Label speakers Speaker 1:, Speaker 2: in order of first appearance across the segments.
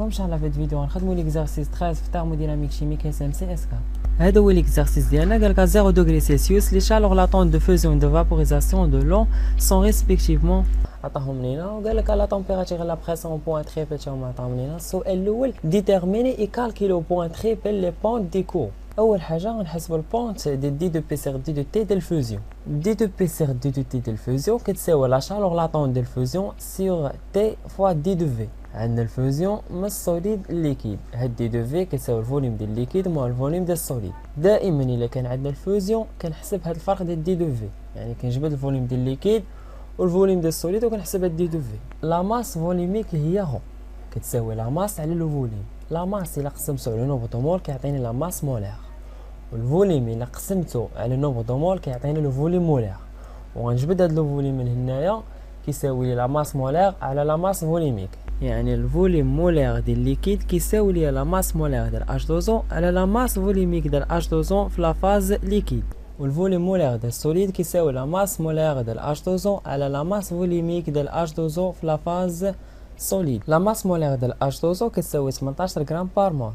Speaker 1: عليكم. ان شاء الله في هذا الفيديو غنخدموا ليكزارسيس 13 في تhermodynamique chimique SMC SK. هذا هو ليكزارسيس ديالنا. قالك 0 دوغري سيلسيوس لي شالور لاتون دو فوزيون دو فابوريزاسيون دو لون سون ريسبكتيفمون عطاهم لينا، وقال لك لا تمبيراتور لا بريسيون بوين تريبل تا هما عطاهم لينا. السؤال الاول ديتيرميني اي كالكيلو بوين تريبل لي بون دي كور. اول حاجه غنحسبوا البونت دي دو بي سيغ دي دو تي ديال الفوزيون. دي دو بي سيغ دي دو تي ديال الفوزيون كتساوي لا شالور لاتون ديال الفوزيون سيغ تي فوا دي دو في. عندنا الفوزيون من السوليد الليكيد، هاد دي دو في كتساوي الفوليوم ديال الليكيد مع الفوليوم ديال السوليد. دائما الا كان عندنا الفوزيون كنحسب هاد الفرق ديال دي دو في، يعني كنجبد الفوليوم ديال الليكيد والفوليوم ديال السوليد وكنحسب هاد دي دو في. لا ماس فوليميك هي هو كتساوي لا ماس على لو فوليوم. لا ماس الا قسمتو على نومبر دو مول كيعطيني لا ماس مولير، والفوليوم الا قسمتو على نومبر دو مول كيعطيني لو فوليوم مولير. وغنجبد هاد لو فوليوم من هنايا كيساوي لي لا ماس مولير على لا ماس فوليميك، يعني الفوليوم مولير ديال الليكيد كيساوي لي لا ماس مولير ديال H2O على لا ماس فوليميك ديال H2O في لا فاز ليكيد. والفوليوم مولير ديال السوليد كيساوي لا ماس مولير ديال H2O على لا ماس فوليميك ديال H2O في لا فاز سوليد. لا ماس مولير ديال H2O كتساوي 18 غرام بار مول.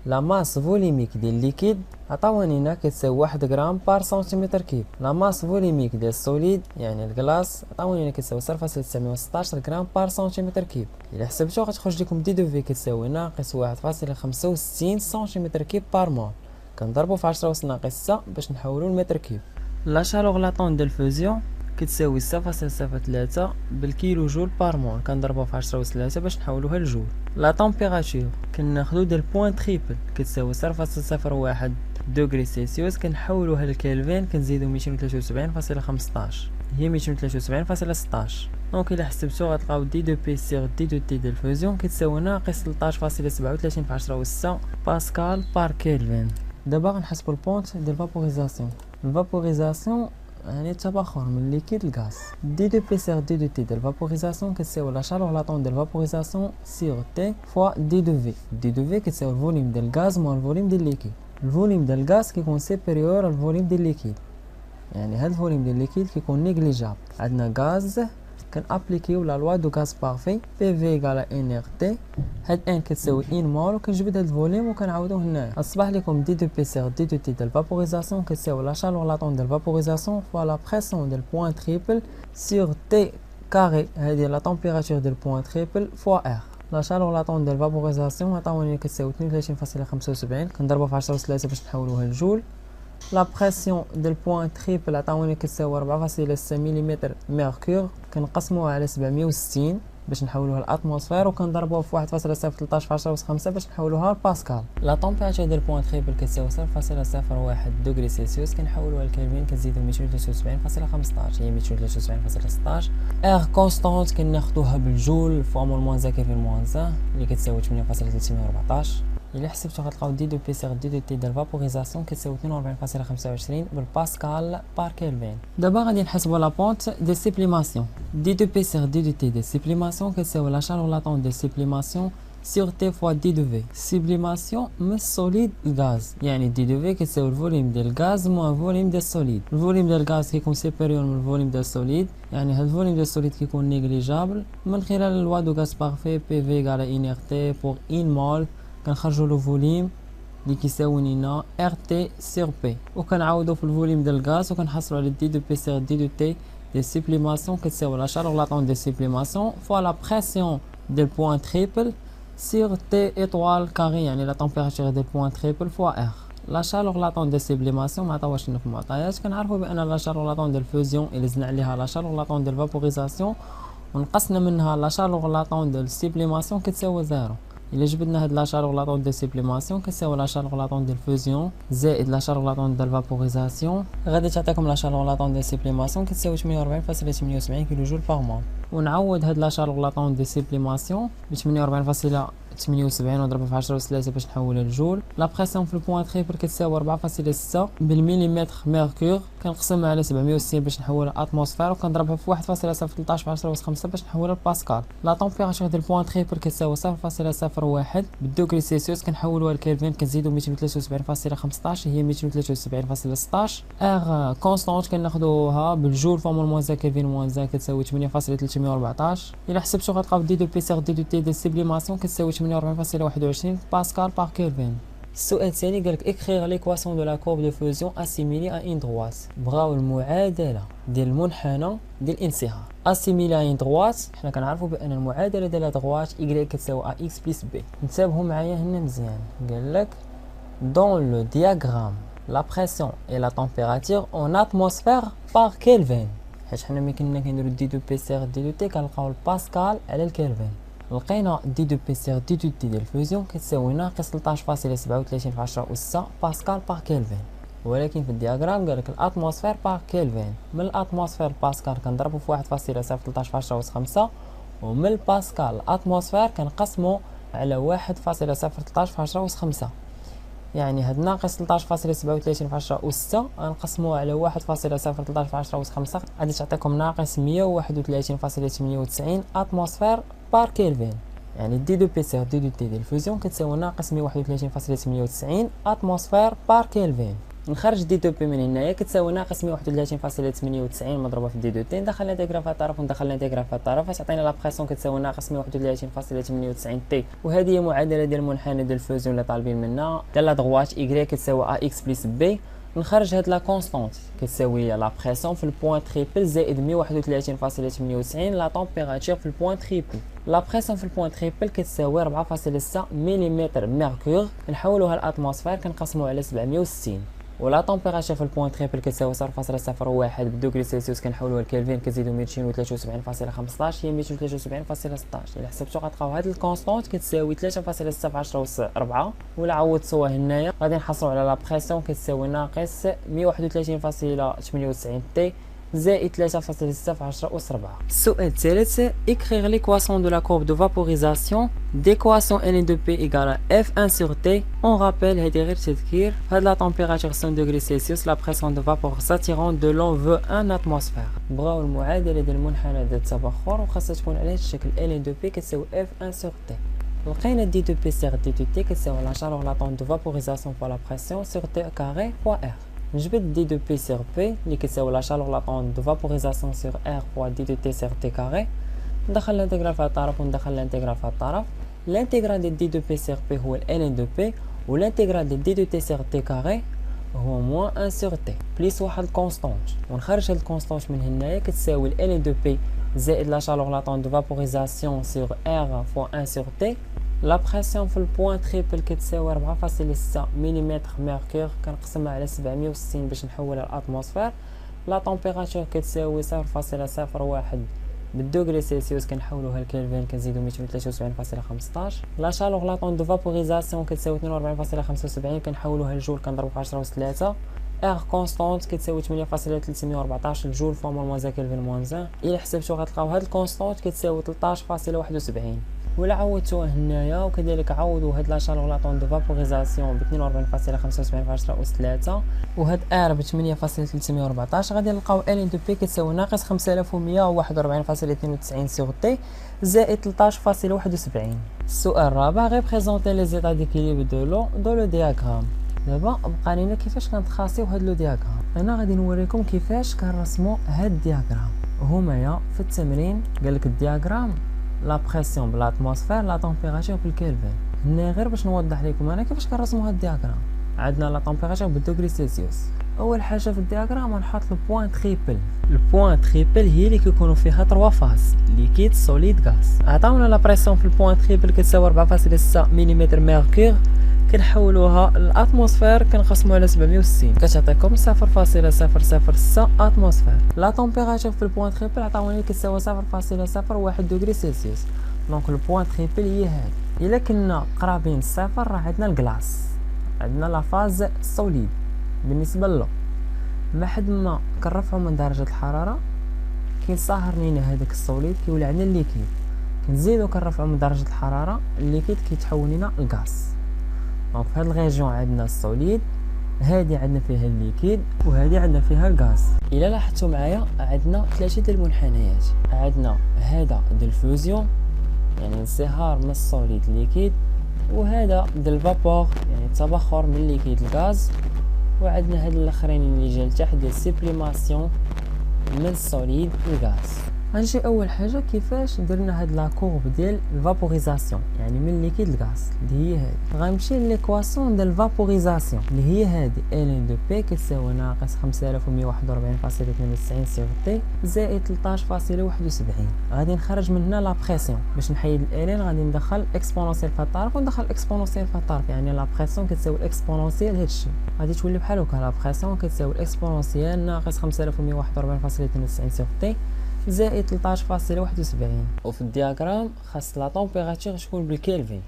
Speaker 1: لا ماس فوليميك ديال الليكيد عطاوني هنا كتساوي 1 غرام بار سنتيمتر كيب. لا ماس فوليميك ديال السوليد يعني الكلاص عطاوني هنا كتساوي 0.916 غرام بار سنتيمتر كيب. الا حسبتو غتخرج لكم دي دو في كتساوي ناقص 1.65 سنتيمتر كيب بار مول. كنضربو في 10 أس ناقص 6 باش نحولو لمتر كيب. لا شالور لاتون ديال الفوزيون كتساوي 0.03 بالكيلو جول بار مول، كنضربوها في 10 أس 3 باش نحولوها لجول. لا تمبيراتور كناخدو ديال بوين تريبل كتساوي 0.01 دوغري سيلسيوس، كنحولوها لكلفين كنزيدو 273.15 هي 273.16. دونك الا حسبتو غتلقاو دي دو بي سيغ دي دو تي ديال الفوزيون كتساوي ناقص 13.37 في 10 أس 6 باسكال بار كلفين. دابا غنحسبو البونت ديال فابوريزاسيون. الفابوريزاسيون يعني التبخر من الليكيد الغاز. دي دو بي سيغ دي دو تي ديال الفابوريزاسيون كتساوي لا شالور لاتون ديال الفابوريزاسيون سيغ تي فوا دي دو في. دي دو في كتساوي الفوليوم ديال الغاز مع الفوليوم ديال الليكيد. الفوليوم ديال الغاز كيكون سيبيريور الفوليوم ديال الليكيد، يعني هاد الفوليوم ديال الليكيد كيكون نيغليجابل. عندنا غاز كنابليكيو لا لوا دو غاز بارفي بي في ايكال ان ار تي. هاد ان كتساوي ان مول وكنجبد هاد الفوليوم وكنعاودوه هنايا. اصبح لكم دي دو بي سيغ دي دو تي ديال الفابوريزاسيون كتساوي لا شالور لاتون ديال الفابوريزاسيون فوا لا بريسيون ديال بوين تريبل سيغ تي كاري، هادي لا تمبيراتور ديال بوين تريبل فوا ار. لا شالور لاتون ديال الفابوريزاسيون عطاوني كتساوي 32.75 كنضربها في 10 أس 3 باش نحولوها لجول. لا بريسيون ديال بوين تريبل عطاوني كتساوي 4.6 ملم ميركور، كنقسموها على 760 باش نحولوها لاتموسفير وكنضربوها في 1.013 في 10 أس 5 باش نحولوها لباسكال. لا تمبيراتور ديال بوين تريبل كتساوي 0.01 دوغري سيلسيوس، كنحولوها لكلفين كنزيدو 273.15 هي 273.16. ار كونستانت كناخدوها بالجول فوا مول موان زا كيفين موان زا اللي كتساوي 8.314. الا حسبتو غتلقاو دي دو بي سيغ دي دو تي ديال الفابوريزاسيون كتساوي 42.25 بالباسكال بار كلفين. دابا غادي نحسبوا لا بونت دي سيبليماسيون. دي دو بي سيغ دي دو تي دي سيبليماسيون كتساوي لا شالور لاتون دي سيبليماسيون سيغ تي فوا دي دو في. سيبليماسيون من السوليد الغاز، يعني دي دو في كتساوي الفوليوم ديال الغاز مع الفوليوم ديال السوليد. الفوليوم ديال الغاز كيكون سيبيريور من الفوليوم ديال السوليد، يعني هاد الفوليوم ديال السوليد كيكون نيغليجابل من خلال لوا دو غاز بارفي بي في ايكال ان ار تي بور ان مول. كنخرجوا له فوليوم اللي كيساوي لنا ار تي سيغ بي، وكنعاودوا في الفوليوم ديال الغاز وكنحصلوا على دي دو بي سيغ دي دو تي دي سيبليماسيون كتساوي لا شالور لاتون دي سيبليماسيون فوا لا بريسيون ديال بوين تريبل سيغ تي ايطوال كاري، يعني لا تمبيراتور ديال بوين تريبل فوا ار. لا شالور لاتون دي سيبليماسيون ما عطاوهاش لنا في المعطيات. كنعرفوا بان لا شالور لاتون ديال الفوزيون الا زدنا عليها لا شالور لاتون ديال الفابوريزاسيون ونقصنا منها لا شالور لاتون ديال السيبليماسيون كتساوي زيرو. الا جبدنا هاد لا شالور لاتون ديال سيبليماسيون كتساوي لا شالور لاتون ديال الفوزيون زائد لا شالور لاتون ديال الفابوريزاسيون غادي تعطيكم لا شالور لاتون ديال سيبليماسيون كتساوي 48.78 كيلو جول بار مول. ونعوض هاد لا شالور لاتون ديال سيبليماسيون ب 48.78 ونضربها في 10 أس 3 باش نحولها لجول. لا بريسيون في البوين تريبل كتساوي 4.6 بالمليمتر ميركور، كنقسمها على 760 باش نحولها اتموسفير وكنضربها في 1.013 في 10 أس 5 باش نحولها لباسكال. لا تمبيراتور ديال البوين تريبل كتساوي 0.01 بالدوغري سيلسيوس، كنحولوها لكلفين كنزيدو 273.15 هي 273.16. ار كونستانت كناخدوها بالجول فوا مول موان زا كلفين موان زا كتساوي 8.314 314. الى حسبتو غتلقاو دي دو بي سيغ دي دو تي ديال سبليماسيون كتساوي 48.21 باسكال بار كيلفين. السؤال الثاني قالك اكريغ ليكواسيون دو لا كورب دو فوزيون اسيميلي ا ان دروات. بغاو المعادله ديال المنحنى ديال الانصهار. اسيميلي ا ان دروات حنا كنعرفوا بان المعادله ديال لا دروات y كتساوي ا اكس بلس بي. انتبهوا معايا هنا مزيان. قالك دون لو دياغرام لا بريسيون اي لا تمبيراتور اون اتموسفير بار كيلفين. حيت حنا ملي كنا كنديرو دي دو بي سيغ دي دو تي كنلقاو الباسكال على الكيلفين. لقينا دي دو بي سيغ دي دو تي ديال الفوزيون كتساوي ناقص 13.37 في 10 أس 6 باسكال بار كيلفين. ولكن في الدياغرام قالك الاتموسفير بار كيلفين. من الاتموسفير باسكال كنضربو في 1.013 في 10 أس 5 ومن الباسكال الاتموسفير كنقسمو على 1.013 في 10 أس 5. يعني هاد ناقص 13.37 في 10 أس 6 غنقسموه على 1.013 في 10 أس 5 غادي تعطيكم ناقص 131.98 اتموسفير بار كيلفين. يعني دي دو بي سيغ دي دو تي ديال الفوزيون كتساوي ناقص 131.98 اتموسفير بار كيلفين. نخرج دي دو بي من هنايا كتساوي ناقص 131.98 مضروبه في دي دو تي. ندخل الانتيغرال في الطرف وندخل الانتيغرال في الطرف تعطينا لا بريسيون كتساوي ناقص 131.98 تي. وهذه هي معادله ديال المنحنى ديال الفوزيون اللي طالبين منا. ديال لا دغوات y كتساوي ا اكس بلس بي. نخرج هاد لا كونستانت كتساوي لا بريسيون في البوان تريبل زائد 131.98 لا تمبيراتور في البوان تريبل. لا بريسيون في البوان تريبل كتساوي 4.6 ملم ميركور. نحولوها لاتموسفير كنقسموها على 760. ولا تمبيراتور في البوان تريبل كتساوي 0.01 بالدوغري سلسيوس كنحولوها لكلفين كنزيدو 273.15 هي 273.16. الا حسبتو غتلقاو هاد الكونستانت كتساوي 3.6 في 10 أس 4. ولا عوضتوها هنايا غادي نحصلوا على لا بريسيون كتساوي ناقص 131.98 تي زائد 3.6 في 10 أس 4. السؤال الثالث écrire l'équation de la courbe de vaporisation d'équation N2P égale à F1 sur T. On rappelle هذه غير تذكير. هاد لا température 100 degrés Celsius la pression de vapeur s'attirant de l'eau veut 1 atmosphère. بغاو المعادله ديال المنحنى ديال التبخر وخاصها تكون على هذا الشكل N2P كتساوي F1 sur T. لقينا دي دو بي سيغ دي دو تي كتساوي la chaleur latente de vaporisation fois la pression sur T carré fois R. نجبد دي دو بي سيغ بي اللي كتساوي لا شالور لاتون دو فابوريزاسيون سيغ ار فوا دي دو تي سيغ تي كاري. ندخل الانتيغرال في الطرف وندخل الانتيغرال في الطرف. الانتيغرال ديال دي دو بي سيغ بي هو ال ان دو بي والانتيغرال ديال دي دو تي سيغ تي كاري هو موان 1 سيغ تي بليس واحد الكونستانت. ونخرج هاد الكونستانت من هنايا كتساوي ال ان دو بي زائد لا شالور لاتون دو فابوريزاسيون سيغ ار فوا 1 سيغ تي. لا بريسيون في البوان تريبل كتساوي 4.6 ملم ميركور كنقسمها على 760 باش نحولها لاتموسفير. لا تمبيراتور كتساوي 0.01 بالدوغري سلسيوس كنحولوها لكلفين كنزيدو 273.15. لا شالور لاتون دو فابوريزاسيون كتساوي 42.75 كنحولوها لجول كنضربو في 10 أس 3. ار كونستانت كتساوي 8.314 جول فوا موازا كلفين موان 1. الا حسبتو غتلقاو هاد الكونستانت كتساوي 13.71. ولا عوضتوها هنايا وكذلك عوضوا هاد لا شالور لاتون دو فابوريزاسيون ب 42.75 في 10 أس 3 وهاد ار ب 8.314 غادي نلقاو ال دو بي كتساوي ناقص 5141.92 سيغ تي زائد 13.71. السؤال الرابع ريبريزونتي لي زيتا ديكيليبر دو لو دو لو دياغرام. دابا بقى لينا كيفاش كنتخاصيو هاد لو دياغرام. انا غادي نوريكم كيفاش كنرسمو هاد الدياغرام. هما في التمرين قالك الدياغرام لا بريسيون بالاتموسفير لا تمبيراتور بالكلفين. هنا غير باش نوضح لكم انا كيفاش كنرسموا هاد الدياغرام. عندنا لا تمبيراتور بالدوغري سلسيوس. اول حاجه في الدياغرام غنحط البوان تريبل. البوان تريبل هي اللي كيكونوا فيها 3 فاز ليكيد سوليد غاز. عطاونا لا بريسيون في البوان تريبل كتساوي 4.6 ملم ميركور كنحولوها للاتموسفير كنقسموها على 760 كتعطيكم 0.006 اتموسفير. لا تمبيراتور في البوان تريبل عطاوني كتساوي 0.01 دوغري سلسيوس. دونك البوان تريبل هي هذه. الا كنا قرابين الصفر راه عندنا الكلاص عندنا لا فاز سوليد بالنسبه له. ما حد ما كنرفعوا من درجه الحراره كينصهر لينا هذاك السوليد كيولي عندنا الليكيد. كنزيدو كنرفعوا من درجه الحراره الليكيد كيتحول لنا الغاز. دونك في هاد الريجيون عندنا السوليد هادي عندنا فيها الليكيد وهادي عندنا فيها الغاز. الا لاحظتوا معايا عندنا 3 ديال المنحنيات. عندنا هذا ديال الفوزيون يعني انصهار من السوليد ليكيد وهذا ديال الفابور يعني التبخر من الليكيد الغاز. وعندنا هاد الاخرين اللي جا لتحت ديال سيبليماسيون من السوليد الغاز. غنجي اول حاجه كيفاش درنا هاد لا كورب ديال الفابوريزاسيون، يعني من الليكيد الغاز اللي هي هادي. غنمشي ليكواسيون ديال الفابوريزاسيون اللي هي هادي ال دو بي كتساوي ناقص 5141.92 سيغ تي زائد 13.71. غادي نخرج من هنا لا بريسيون. باش نحيد الالين غادي ندخل اكسبونونسيال في الطرف وندخل اكسبونونسيال في الطرف، يعني لا بريسيون كتساوي الاكسبونونسيال هادشي. غادي تولي بحال هكا، لا بريسيون كتساوي الاكسبونونسيال ناقص 5141.92 سيغ تي زائد 13.71. وفي الدياغرام خاص لا طومبيراتور تكون بالكلفين.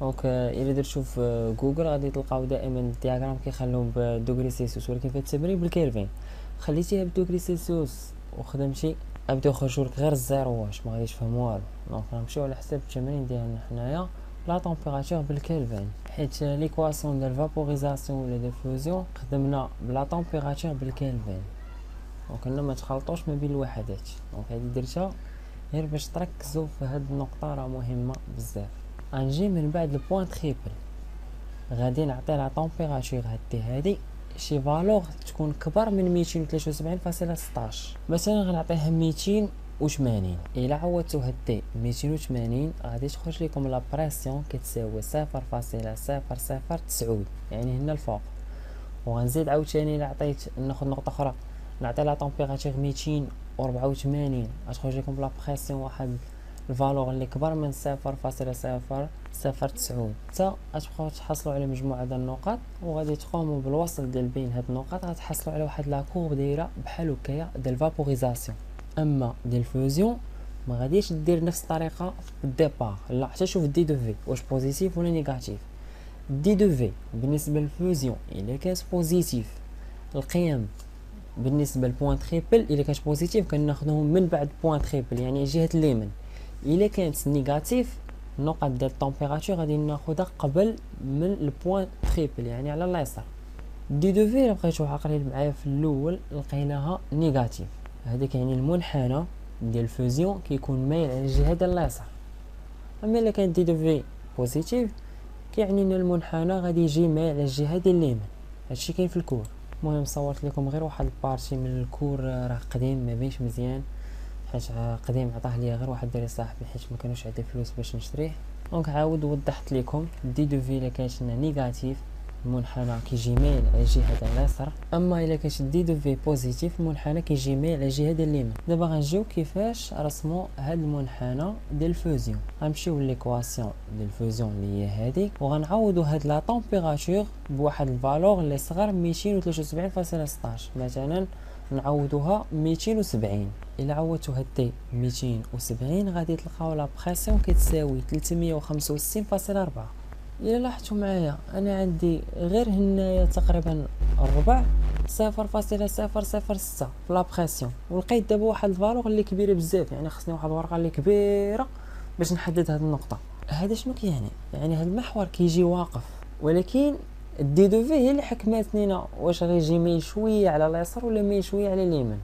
Speaker 1: دونك الا درتو في جوجل غادي تلقاو دائما الدياغرام كيخلوهم بدوغري سيلسيوس، ولكن في التمرين بالكلفين. خليتيها بدوغري سيلسيوس وخدمتي غادي يخرجوا لك غير الزيرو، واش ما غاديش تفهم والو. دونك غنمشيو على حساب التمرين ديالنا حنايا لا طومبيراتور بالكلفين، حيت ليكواسيون ديال فابوريزاسيون ولا ديال فوزيون خدمنا بلا طومبيراتور بالكلفين. دونك هنا ما تخلطوش ما بين الوحدات. دونك هادي درتها غير باش تركزوا في هاد النقطه، راه مهمه بزاف. غنجي من بعد البوان تريبل، غادي نعطي لا طومبيراتور هادي شي فالور تكون كبر من 273.16. مثلا غنعطيها 280. الا عوضتو هاد تي 280 غادي تخرج لكم لا بريسيون كتساوي 0.0009، يعني هنا الفوق. وغنزيد عاوتاني الا عطيت ناخذ نقطه اخرى نعطي لا طومبيراتور 284 غتخرج لكم بلا بريسيون واحد الفالور اللي كبر من 0.0009. حتى غتبقاو تحصلوا على مجموعه ديال النقط، وغادي تقوموا بالوصل ديال بين هاد النقط غتحصلوا على واحد لا كورب دايره بحال هكايا ديال فابوريزاسيون. اما ديال الفوزيون ما غاديش دير نفس الطريقه في الديبار، لا حتى شوف دي دو في واش بوزيتيف ولا نيجاتيف. دي دو في بالنسبه للفوزيون الا كانت بوزيتيف القيم بالنسبه للبوان تريبل، الا كانت بوزيتيف كناخذهم من بعد بوان تريبل يعني جهه اليمين. الا كانت نيجاتيف النقط ديال الطومبيراتور غادي ناخذها قبل من البوان تريبل يعني على اليسار. دي دو في بقيتو عاقلين معايا في الاول لقيناها نيجاتيف، هذاك يعني المنحنى ديال الفوزيون كيكون مايل على الجهه ديال اليسار. اما الا كانت دي دو في بوزيتيف كيعني ان المنحنى غادي يجي مايل على الجهه ديال اليمين. هادشي كاين في الكور. المهم صورت لكم غير واحد البارتي من الكور راه قديم ما بينش مزيان، حيت قديم عطاه ليا غير واحد الدري صاحبي حيت ما كانوش عندي فلوس باش نشريه. دونك عاود وضحت لكم دي دو في الا كانت نيجاتيف المنحنى كيجي مايل على الجهه ديال اليسار، اما الا كانت دي دو في بوزيتيف المنحنى كيجي مايل على الجهه ديال اليمين. دابا غنجيو كيفاش رسموا هاد المنحنى ديال الفوزيون. غنمشيو ليكواسيون ديال الفوزيون اللي هي هادي، وغنعوضوا هاد لا طومبيراتور بواحد الفالور اللي صغر 273.16. مثلا نعوضوها 270. الا عوضتو هاد تي 270 غادي تلقاو لا بريسيون كتساوي 365.4. الا لاحظتوا معايا انا عندي غير هنايا تقريبا الربع 0.006 في لا بريسيون، ولقيت دابا واحد الفالور اللي كبيره بزاف، يعني خصني واحد الورقه اللي كبيره باش نحدد هاد النقطه. هذا شنو كيعني؟ يعني هاد المحور كيجي واقف، ولكن الدي دو في هي اللي حكماتنينا واش غيجي ميل شويه على اليسار ولا ميل شويه على اليمين.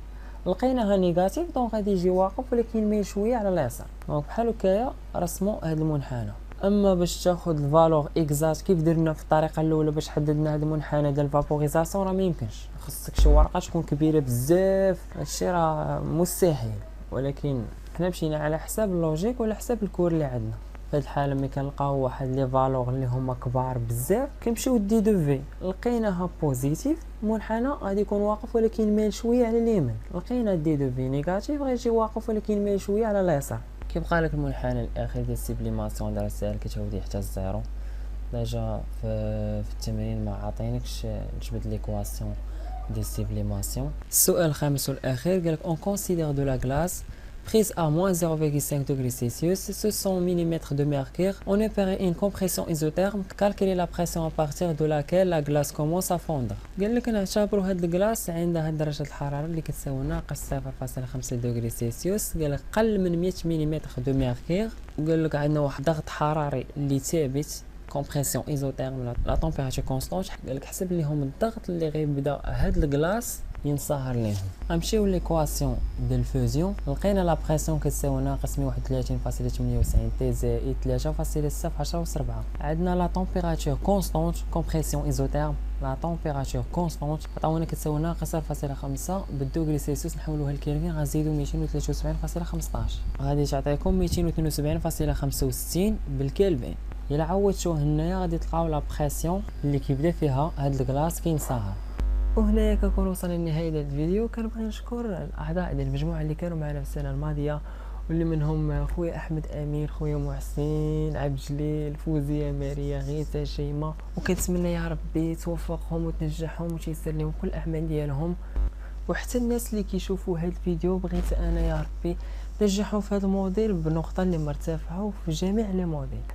Speaker 1: لقيناها نيجاتيف دونك غادي يجي واقف ولكن ميل شويه على اليسار. دونك بحال هكايا رسموا هاد المنحنى. اما باش تاخذ الفالور اكزاكت كيف درنا في الطريقه الاولى باش حددنا هذا المنحنى ديال الفابوريزاسيون راه ما يمكنش، خصك شي ورقه تكون كبيره بزاف. هادشي راه مستحيل، ولكن حنا مشينا على حساب اللوجيك وعلى حساب الكور اللي عندنا. في هاد الحاله ملي كنلقاو واحد لي فالور اللي هما كبار بزاف كنمشيو دي دو في، لقيناها بوزيتيف المنحنى غادي يكون واقف ولكن ميل شويه على اليمين. لقينا دي دو في نيجاتيف غيجي واقف ولكن ميل شويه على اليسار. كيبقى لك المنحنى الاخير ديال السبليماسيون ديال السائل كتعاودي حتى الزيرو. ديجا في التمرين ما عاطينكش تجبد ليكواسيون ديال السبليماسيون. السؤال الخامس والاخير قالك اون كونسيدير دو لا غلاس prise à moins 0,5 degrés Celsius, ce sont mm de mercure. On opère une compression isotherme. Calculer la pression à partir de laquelle la glace commence à fondre. قال لك نعتبروا هاد الكلاص عندها درجة الحرارة اللي كتساوي ناقص 0.5 دغري سلسيوس. قال لك قل من 100 ملم دو ميركور. وقال لك عندنا واحد ضغط حراري اللي ثابت كومبريسيون ايزوتيرم لا تمبيراتور كونستانت. قال لك حسب ليهم الضغط اللي غيبدا هاد الكلاص ينصهر ليهم. غنمشيو ليكواسيون ديال الفوزيون. لقينا لا بريسيون كتساوي ناقص 131.98 تي زائد 3.6 في 10 أس 4. عندنا لا تمبيراتور كونستانت كومبريسيون ايزوتيرم لا طومبيراتور كونستونت عطاونا كتساوي ناقص 0.5 بالدوغري سيلسيوس نحولوها لكلفين غنزيدو 273.15 غادي تعطيكم 272.65 بالكلفين. الا عوضتوه هنايا غادي تلقاو لا بريسيون اللي كيبدا فيها هاد الكلاص كينصهر. وهنايا كنكون وصلنا لنهايه هذا الفيديو. كنبغي نشكر الاعضاء ديال المجموعه اللي كانوا معنا في السنه الماضيه، واللي منهم خويا احمد امير، خويا محسن، عبد الجليل، فوزيه، ماريا، غيثه، شيماء، وكنتمنى يا ربي توفقهم وتنجحهم وتيسر لهم كل الاعمال ديالهم. وحتى الناس اللي كيشوفوا هذا الفيديو بغيت انا يا ربي ننجحهم في هذا الموديل بنقطه اللي مرتفعه وفي جميع لي موديل.